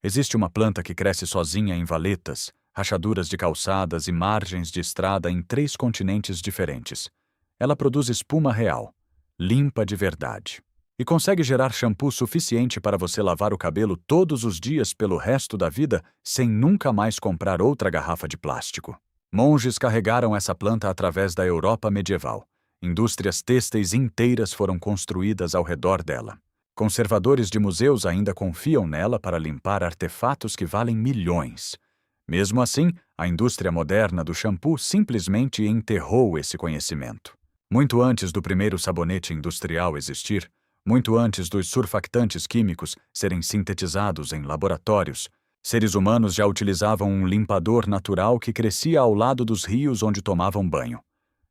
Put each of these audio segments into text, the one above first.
Existe uma planta que cresce sozinha em valetas, rachaduras de calçadas e margens de estrada em 3 continentes diferentes. Ela produz espuma real, limpa de verdade, e consegue gerar shampoo suficiente para você lavar o cabelo todos os dias pelo resto da vida sem nunca mais comprar outra garrafa de plástico. Monges carregaram essa planta através da Europa medieval. Indústrias têxteis inteiras foram construídas ao redor dela. Conservadores de museus ainda confiam nela para limpar artefatos que valem milhões. Mesmo assim, a indústria moderna do shampoo simplesmente enterrou esse conhecimento. Muito antes do primeiro sabonete industrial existir, muito antes dos surfactantes químicos serem sintetizados em laboratórios, seres humanos já utilizavam um limpador natural que crescia ao lado dos rios onde tomavam banho.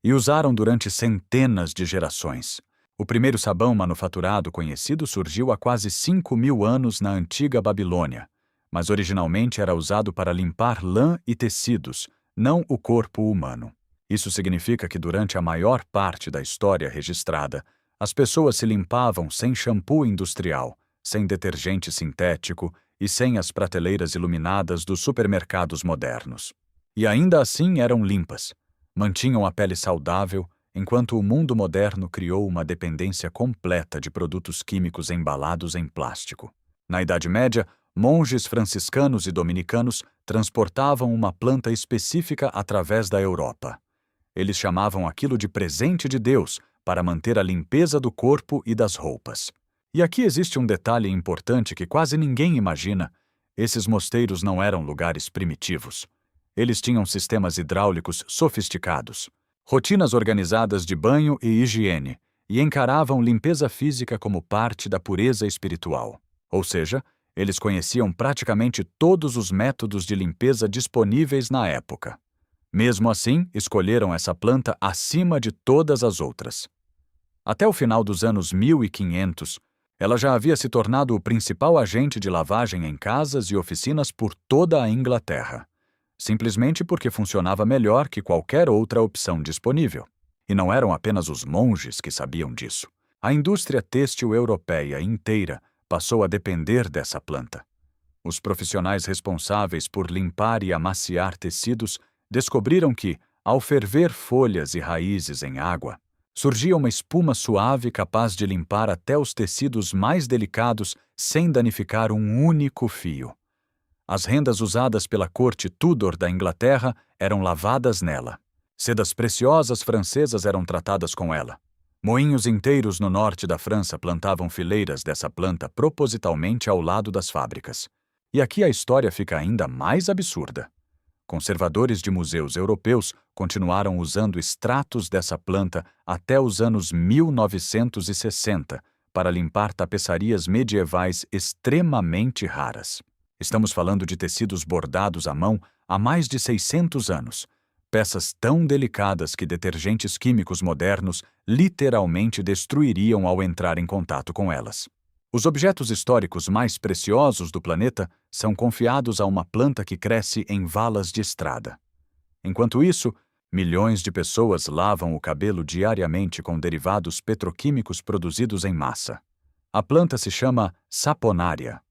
E usaram durante centenas de gerações. O primeiro sabão manufaturado conhecido surgiu há quase 5.000 anos na antiga Babilônia, mas originalmente era usado para limpar lã e tecidos, não o corpo humano. Isso significa que durante a maior parte da história registrada, as pessoas se limpavam sem shampoo industrial, sem detergente sintético e sem as prateleiras iluminadas dos supermercados modernos. E ainda assim eram limpas. Mantinham a pele saudável, enquanto o mundo moderno criou uma dependência completa de produtos químicos embalados em plástico. Na Idade Média, monges franciscanos e dominicanos transportavam uma planta específica através da Europa. Eles chamavam aquilo de presente de Deus para manter a limpeza do corpo e das roupas. E aqui existe um detalhe importante que quase ninguém imagina. Esses mosteiros não eram lugares primitivos. Eles tinham sistemas hidráulicos sofisticados, rotinas organizadas de banho e higiene, e encaravam limpeza física como parte da pureza espiritual. Ou seja, eles conheciam praticamente todos os métodos de limpeza disponíveis na época. Mesmo assim, escolheram essa planta acima de todas as outras. Até o final dos anos 1500, ela já havia se tornado o principal agente de lavagem em casas e oficinas por toda a Inglaterra, simplesmente porque funcionava melhor que qualquer outra opção disponível. E não eram apenas os monges que sabiam disso. A indústria têxtil europeia inteira passou a depender dessa planta. Os profissionais responsáveis por limpar e amaciar tecidos descobriram que, ao ferver folhas e raízes em água, surgia uma espuma suave capaz de limpar até os tecidos mais delicados sem danificar um único fio. As rendas usadas pela corte Tudor da Inglaterra eram lavadas nela. Sedas preciosas francesas eram tratadas com ela. Moinhos inteiros no norte da França plantavam fileiras dessa planta propositalmente ao lado das fábricas. E aqui a história fica ainda mais absurda. Conservadores de museus europeus continuaram usando extratos dessa planta até os anos 1960 para limpar tapeçarias medievais extremamente raras. Estamos falando de tecidos bordados à mão há mais de 600 anos, peças tão delicadas que detergentes químicos modernos literalmente destruiriam ao entrar em contato com elas. Os objetos históricos mais preciosos do planeta são confiados a uma planta que cresce em valas de estrada. Enquanto isso, milhões de pessoas lavam o cabelo diariamente com derivados petroquímicos produzidos em massa. A planta se chama saponária.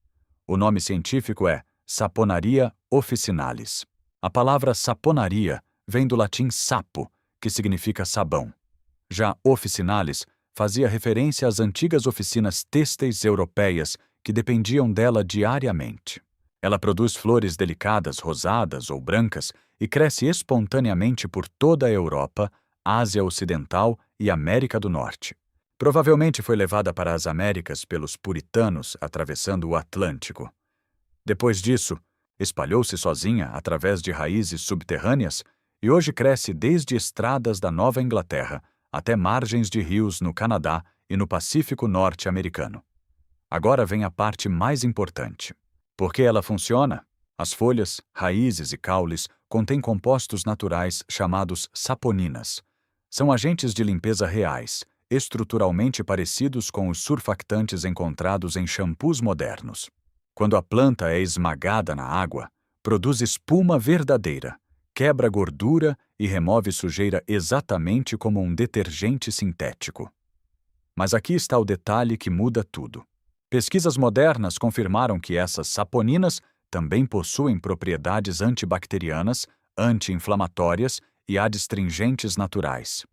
O nome científico é Saponaria officinalis. A palavra saponaria vem do latim sapo, que significa sabão. Já officinalis fazia referência às antigas oficinas têxteis europeias que dependiam dela diariamente. Ela produz flores delicadas, rosadas ou brancas e cresce espontaneamente por toda a Europa, Ásia Ocidental e América do Norte. Provavelmente foi levada para as Américas pelos puritanos atravessando o Atlântico. Depois disso, espalhou-se sozinha através de raízes subterrâneas e hoje cresce desde estradas da Nova Inglaterra até margens de rios no Canadá e no Pacífico norte-americano. Agora vem a parte mais importante. Por que ela funciona? As folhas, raízes e caules contêm compostos naturais chamados saponinas. São agentes de limpeza reais, estruturalmente parecidos com os surfactantes encontrados em shampoos modernos. Quando a planta é esmagada na água, produz espuma verdadeira, quebra gordura e remove sujeira exatamente como um detergente sintético. Mas aqui está o detalhe que muda tudo. Pesquisas modernas confirmaram que essas saponinas também possuem propriedades antibacterianas, anti-inflamatórias e adstringentes naturais.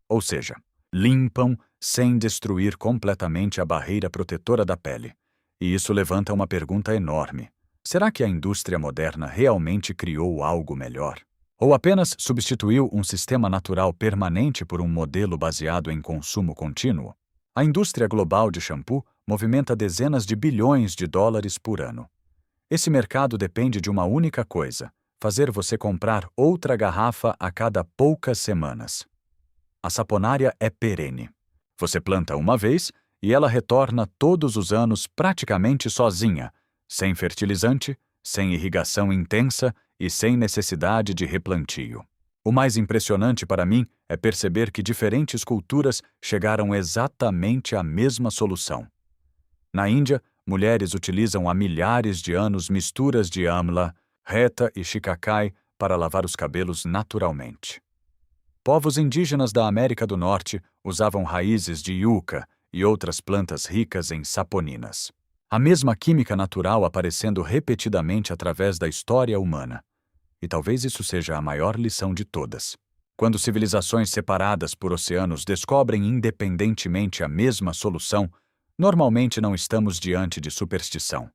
Ou seja, limpam sem destruir completamente a barreira protetora da pele. E isso levanta uma pergunta enorme. Será que a indústria moderna realmente criou algo melhor? Ou apenas substituiu um sistema natural permanente por um modelo baseado em consumo contínuo? A indústria global de shampoo movimenta dezenas de bilhões de dólares por ano. Esse mercado depende de uma única coisa: fazer você comprar outra garrafa a cada poucas semanas. A saponária é perene. Você planta uma vez e ela retorna todos os anos praticamente sozinha, sem fertilizante, sem irrigação intensa e sem necessidade de replantio. O mais impressionante para mim é perceber que diferentes culturas chegaram exatamente à mesma solução. Na Índia, mulheres utilizam há milhares de anos misturas de amla, reta e shicakai para lavar os cabelos naturalmente. Povos indígenas da América do Norte usavam raízes de yucca e outras plantas ricas em saponinas. A mesma química natural aparecendo repetidamente através da história humana. E talvez isso seja a maior lição de todas. Quando civilizações separadas por oceanos descobrem independentemente a mesma solução, normalmente não estamos diante de superstição.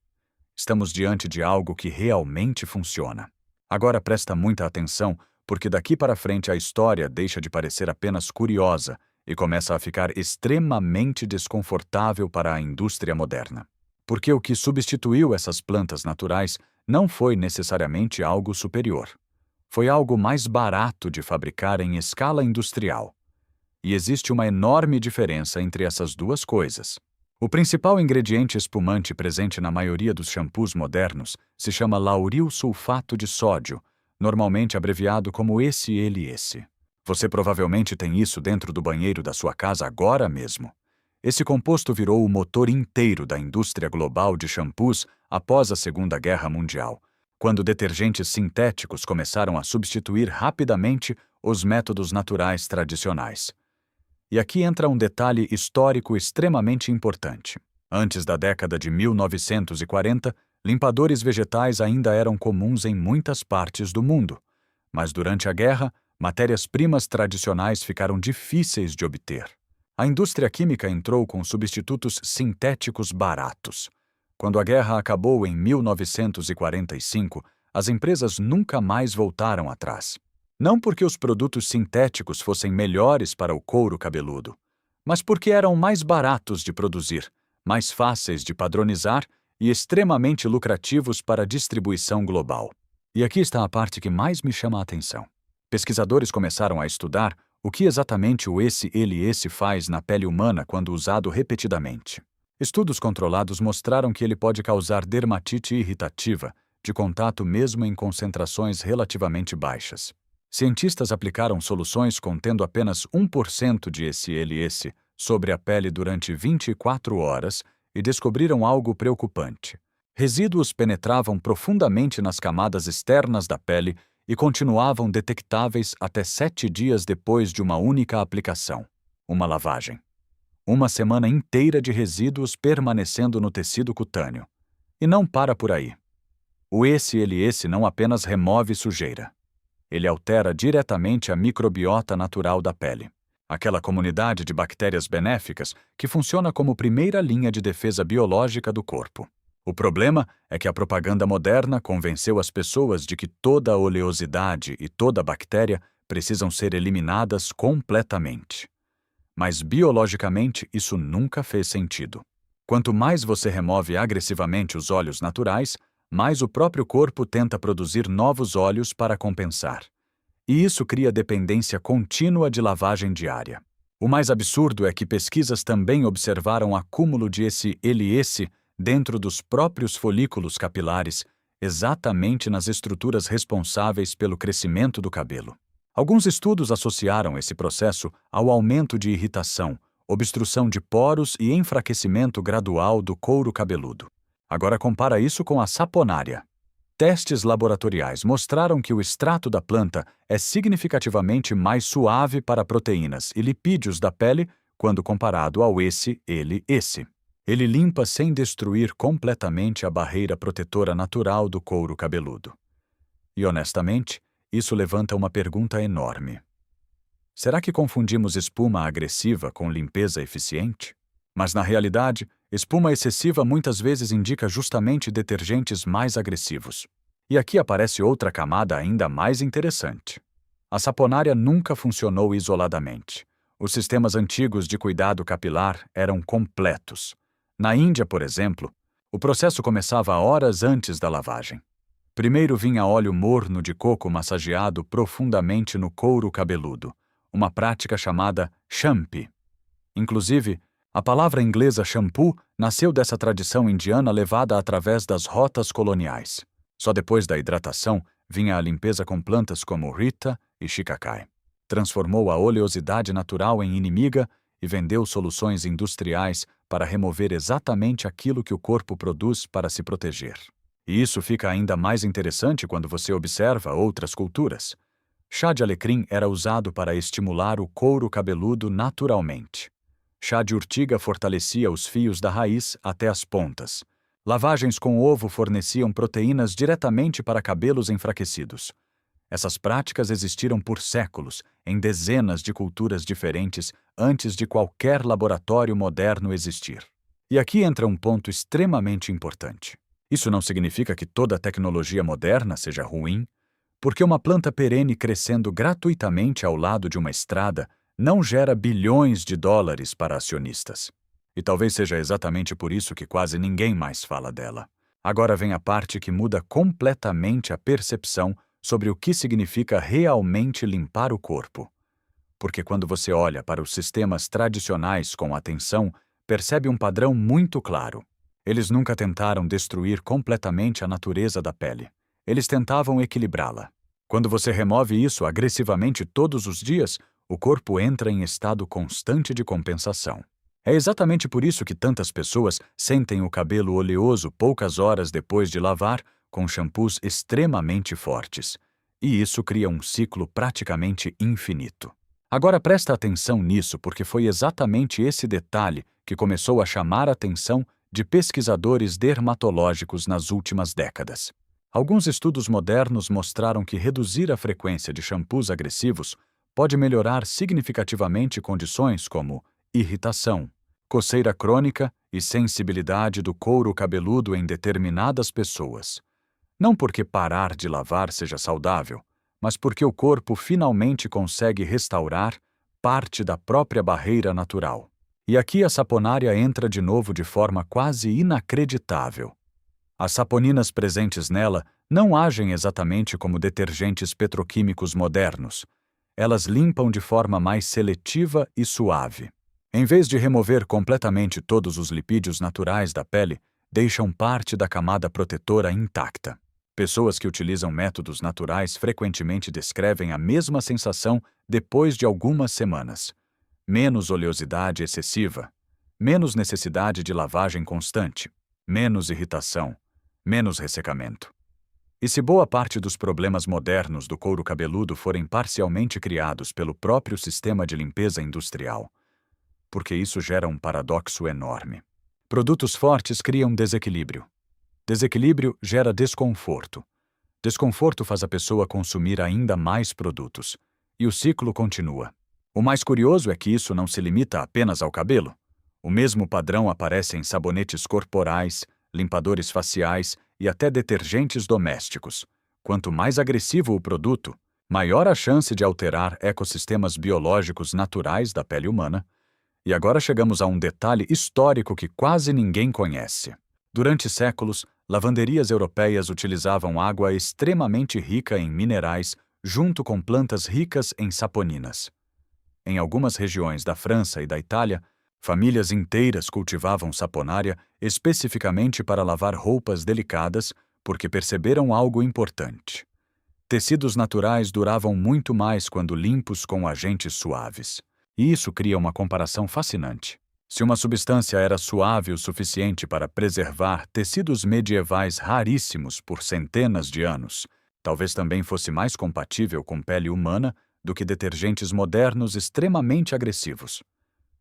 Estamos diante de algo que realmente funciona. Agora presta muita atenção, porque daqui para frente a história deixa de parecer apenas curiosa e começa a ficar extremamente desconfortável para a indústria moderna. Porque o que substituiu essas plantas naturais não foi necessariamente algo superior. Foi algo mais barato de fabricar em escala industrial. E existe uma enorme diferença entre essas duas coisas. O principal ingrediente espumante presente na maioria dos shampoos modernos se chama lauril sulfato de sódio, normalmente abreviado como esse. Você provavelmente tem isso dentro do banheiro da sua casa agora mesmo. Esse composto virou o motor inteiro da indústria global de shampoos após a Segunda Guerra Mundial, quando detergentes sintéticos começaram a substituir rapidamente os métodos naturais tradicionais. E aqui entra um detalhe histórico extremamente importante. Antes da década de 1940, limpadores vegetais ainda eram comuns em muitas partes do mundo, mas durante a guerra, matérias-primas tradicionais ficaram difíceis de obter. A indústria química entrou com substitutos sintéticos baratos. Quando a guerra acabou em 1945, as empresas nunca mais voltaram atrás. Não porque os produtos sintéticos fossem melhores para o couro cabeludo, mas porque eram mais baratos de produzir, mais fáceis de padronizar e extremamente lucrativos para a distribuição global. E aqui está a parte que mais me chama a atenção. Pesquisadores começaram a estudar o que exatamente o esse faz na pele humana quando usado repetidamente. Estudos controlados mostraram que ele pode causar dermatite irritativa, de contato mesmo em concentrações relativamente baixas. Cientistas aplicaram soluções contendo apenas 1% de esse sobre a pele durante 24 horas e descobriram algo preocupante. Resíduos penetravam profundamente nas camadas externas da pele e continuavam detectáveis até 7 dias depois de uma única aplicação, uma lavagem. Uma semana inteira de resíduos permanecendo no tecido cutâneo. E não para por aí. O esse não apenas remove sujeira. Ele altera diretamente a microbiota natural da pele, aquela comunidade de bactérias benéficas que funciona como primeira linha de defesa biológica do corpo. O problema é que a propaganda moderna convenceu as pessoas de que toda a oleosidade e toda a bactéria precisam ser eliminadas completamente. Mas biologicamente isso nunca fez sentido. Quanto mais você remove agressivamente os óleos naturais, mais o próprio corpo tenta produzir novos óleos para compensar. E isso cria dependência contínua de lavagem diária. O mais absurdo é que pesquisas também observaram acúmulo de esse dentro dos próprios folículos capilares, exatamente nas estruturas responsáveis pelo crescimento do cabelo. Alguns estudos associaram esse processo ao aumento de irritação, obstrução de poros e enfraquecimento gradual do couro cabeludo. Agora compara isso com a saponária. Testes laboratoriais mostraram que o extrato da planta é significativamente mais suave para proteínas e lipídios da pele quando comparado ao esse. Ele limpa sem destruir completamente a barreira protetora natural do couro cabeludo. E honestamente, isso levanta uma pergunta enorme. Será que confundimos espuma agressiva com limpeza eficiente? Mas na realidade, espuma excessiva muitas vezes indica justamente detergentes mais agressivos. E aqui aparece outra camada ainda mais interessante. A saponária nunca funcionou isoladamente. Os sistemas antigos de cuidado capilar eram completos. Na Índia, por exemplo, o processo começava horas antes da lavagem. Primeiro vinha óleo morno de coco massageado profundamente no couro cabeludo, uma prática chamada champi. Inclusive, a palavra inglesa shampoo nasceu dessa tradição indiana levada através das rotas coloniais. Só depois da hidratação vinha a limpeza com plantas como Rita e Shicakai. Transformou a oleosidade natural em inimiga e vendeu soluções industriais para remover exatamente aquilo que o corpo produz para se proteger. E isso fica ainda mais interessante quando você observa outras culturas. Chá de alecrim era usado para estimular o couro cabeludo naturalmente. Chá de urtiga fortalecia os fios da raiz até as pontas. Lavagens com ovo forneciam proteínas diretamente para cabelos enfraquecidos. Essas práticas existiram por séculos, em dezenas de culturas diferentes, antes de qualquer laboratório moderno existir. E aqui entra um ponto extremamente importante. Isso não significa que toda tecnologia moderna seja ruim, porque uma planta perene crescendo gratuitamente ao lado de uma estrada não gera bilhões de dólares para acionistas. E talvez seja exatamente por isso que quase ninguém mais fala dela. Agora vem a parte que muda completamente a percepção sobre o que significa realmente limpar o corpo. Porque quando você olha para os sistemas tradicionais com atenção, percebe um padrão muito claro. Eles nunca tentaram destruir completamente a natureza da pele. Eles tentavam equilibrá-la. Quando você remove isso agressivamente todos os dias, o corpo entra em estado constante de compensação. É exatamente por isso que tantas pessoas sentem o cabelo oleoso poucas horas depois de lavar, com shampoos extremamente fortes. E isso cria um ciclo praticamente infinito. Agora presta atenção nisso, porque foi exatamente esse detalhe que começou a chamar a atenção de pesquisadores dermatológicos nas últimas décadas. Alguns estudos modernos mostraram que reduzir a frequência de shampoos agressivos pode melhorar significativamente condições como irritação, coceira crônica e sensibilidade do couro cabeludo em determinadas pessoas. Não porque parar de lavar seja saudável, mas porque o corpo finalmente consegue restaurar parte da própria barreira natural. E aqui a saponária entra de novo de forma quase inacreditável. As saponinas presentes nela não agem exatamente como detergentes petroquímicos modernos. Elas limpam de forma mais seletiva e suave. Em vez de remover completamente todos os lipídios naturais da pele, deixam parte da camada protetora intacta. Pessoas que utilizam métodos naturais frequentemente descrevem a mesma sensação depois de algumas semanas. Menos oleosidade excessiva, menos necessidade de lavagem constante, menos irritação, menos ressecamento. E se boa parte dos problemas modernos do couro cabeludo forem parcialmente criados pelo próprio sistema de limpeza industrial, porque isso gera um paradoxo enorme. Produtos fortes criam desequilíbrio. Desequilíbrio gera desconforto. Desconforto faz a pessoa consumir ainda mais produtos. E o ciclo continua. O mais curioso é que isso não se limita apenas ao cabelo. O mesmo padrão aparece em sabonetes corporais, limpadores faciais e até detergentes domésticos. Quanto mais agressivo o produto, maior a chance de alterar ecossistemas biológicos naturais da pele humana. E agora chegamos a um detalhe histórico que quase ninguém conhece. Durante séculos, lavanderias europeias utilizavam água extremamente rica em minerais junto com plantas ricas em saponinas. Em algumas regiões da França e da Itália, famílias inteiras cultivavam saponária especificamente para lavar roupas delicadas porque perceberam algo importante. Tecidos naturais duravam muito mais quando limpos com agentes suaves. E isso cria uma comparação fascinante. Se uma substância era suave o suficiente para preservar tecidos medievais raríssimos por centenas de anos, talvez também fosse mais compatível com pele humana do que detergentes modernos extremamente agressivos.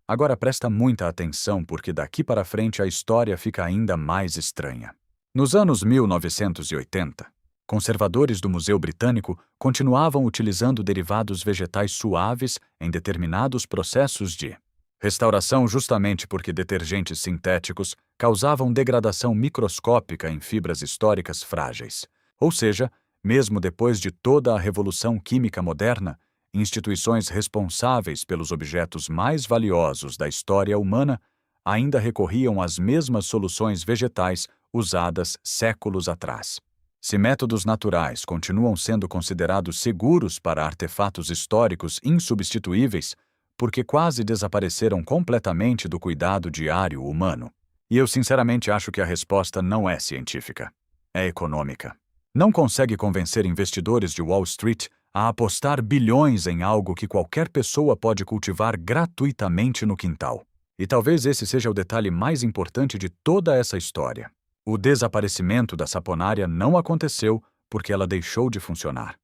Agora presta muita atenção porque daqui para frente a história fica ainda mais estranha. Nos anos 1980, conservadores do Museu Britânico continuavam utilizando derivados vegetais suaves em determinados processos de restauração justamente porque detergentes sintéticos causavam degradação microscópica em fibras históricas frágeis. Ou seja, mesmo depois de toda a revolução química moderna, instituições responsáveis pelos objetos mais valiosos da história humana ainda recorriam às mesmas soluções vegetais usadas séculos atrás. Se métodos naturais continuam sendo considerados seguros para artefatos históricos insubstituíveis, porque quase desapareceram completamente do cuidado diário humano. E eu sinceramente acho que a resposta não é científica, é econômica. Não consegue convencer investidores de Wall Street a apostar bilhões em algo que qualquer pessoa pode cultivar gratuitamente no quintal. E talvez esse seja o detalhe mais importante de toda essa história. O desaparecimento da saponária não aconteceu porque ela deixou de funcionar.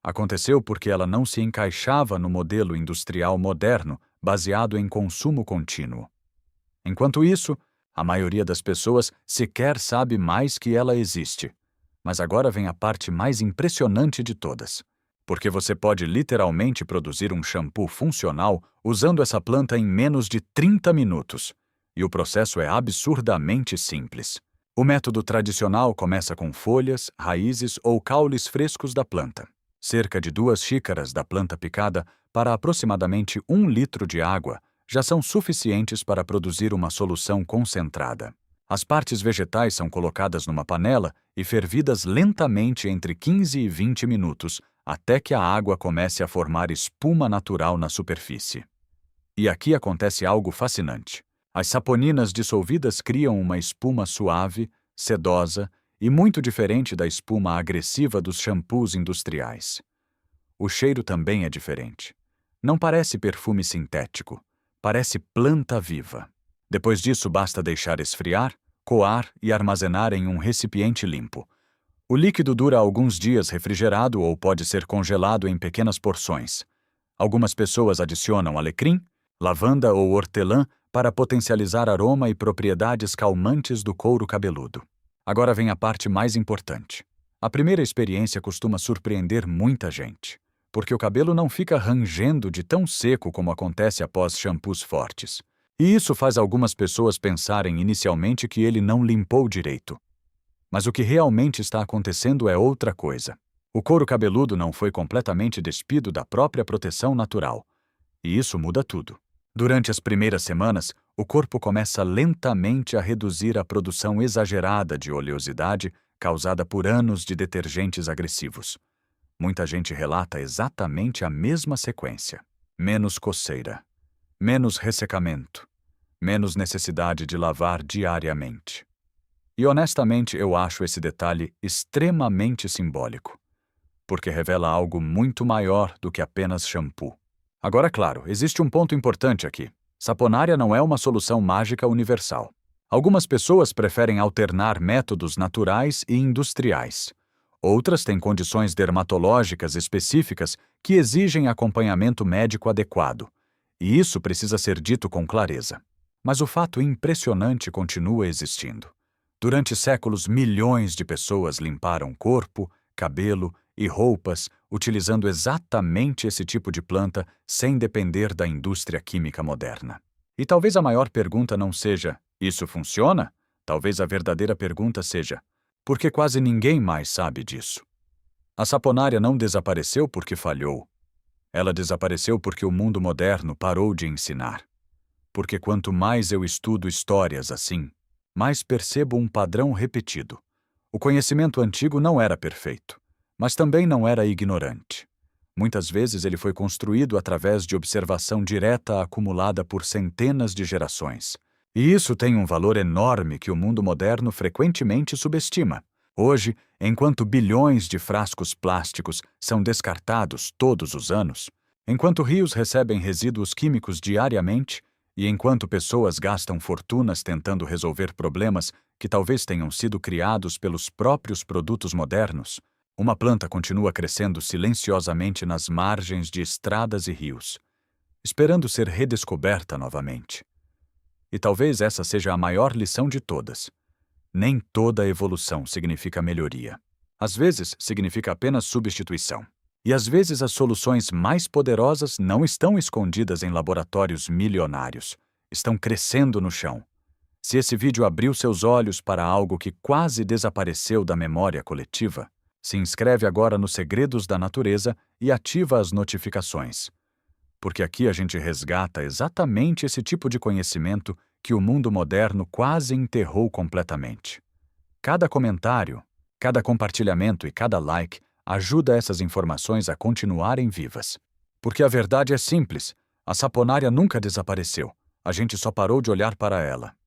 Aconteceu porque ela não se encaixava no modelo industrial moderno baseado em consumo contínuo. Enquanto isso, a maioria das pessoas sequer sabe mais que ela existe. Mas agora vem a parte mais impressionante de todas. Porque você pode literalmente produzir um shampoo funcional usando essa planta em menos de 30 minutos. E o processo é absurdamente simples. O método tradicional começa com folhas, raízes ou caules frescos da planta. Cerca de 2 xícaras da planta picada para aproximadamente 1 litro de água já são suficientes para produzir uma solução concentrada. As partes vegetais são colocadas numa panela e fervidas lentamente entre 15 e 20 minutos, até que a água comece a formar espuma natural na superfície. E aqui acontece algo fascinante. As saponinas dissolvidas criam uma espuma suave, sedosa e muito diferente da espuma agressiva dos shampoos industriais. O cheiro também é diferente. Não parece perfume sintético, parece planta viva. Depois disso, basta deixar esfriar, coar e armazenar em um recipiente limpo. O líquido dura alguns dias refrigerado ou pode ser congelado em pequenas porções. Algumas pessoas adicionam alecrim, lavanda ou hortelã para potencializar aroma e propriedades calmantes do couro cabeludo. Agora vem a parte mais importante. A primeira experiência costuma surpreender muita gente, porque o cabelo não fica rangendo de tão seco como acontece após shampoos fortes. E isso faz algumas pessoas pensarem inicialmente que ele não limpou direito. Mas o que realmente está acontecendo é outra coisa. O couro cabeludo não foi completamente despido da própria proteção natural. E isso muda tudo. Durante as primeiras semanas, o corpo começa lentamente a reduzir a produção exagerada de oleosidade causada por anos de detergentes agressivos. Muita gente relata exatamente a mesma sequência. Menos coceira, menos ressecamento, menos necessidade de lavar diariamente. E honestamente eu acho esse detalhe extremamente simbólico, porque revela algo muito maior do que apenas shampoo. Agora, claro, existe um ponto importante aqui. Saponária não é uma solução mágica universal. Algumas pessoas preferem alternar métodos naturais e industriais. Outras têm condições dermatológicas específicas que exigem acompanhamento médico adequado. E isso precisa ser dito com clareza. Mas o fato impressionante continua existindo. Durante séculos, milhões de pessoas limparam corpo, cabelo e roupas utilizando exatamente esse tipo de planta sem depender da indústria química moderna. E talvez a maior pergunta não seja: isso funciona? Talvez a verdadeira pergunta seja: por que quase ninguém mais sabe disso? A saponária não desapareceu porque falhou. Ela desapareceu porque o mundo moderno parou de ensinar. Porque quanto mais eu estudo histórias assim, mais percebo um padrão repetido. O conhecimento antigo não era perfeito, mas também não era ignorante. Muitas vezes ele foi construído através de observação direta acumulada por centenas de gerações. E isso tem um valor enorme que o mundo moderno frequentemente subestima. Hoje, enquanto bilhões de frascos plásticos são descartados todos os anos, enquanto rios recebem resíduos químicos diariamente, e enquanto pessoas gastam fortunas tentando resolver problemas que talvez tenham sido criados pelos próprios produtos modernos, uma planta continua crescendo silenciosamente nas margens de estradas e rios. esperando ser redescoberta novamente. E talvez essa seja a maior lição de todas. Nem toda evolução significa melhoria. Às vezes, significa apenas substituição. E às vezes as soluções mais poderosas não estão escondidas em laboratórios milionários. Estão crescendo no chão. Se esse vídeo abriu seus olhos para algo que quase desapareceu da memória coletiva, se inscreve agora no Segredos da Natureza e ativa as notificações. Porque aqui a gente resgata exatamente esse tipo de conhecimento que o mundo moderno quase enterrou completamente. Cada comentário, cada compartilhamento e cada like ajuda essas informações a continuarem vivas. Porque a verdade é simples, a saponária nunca desapareceu, a gente só parou de olhar para ela.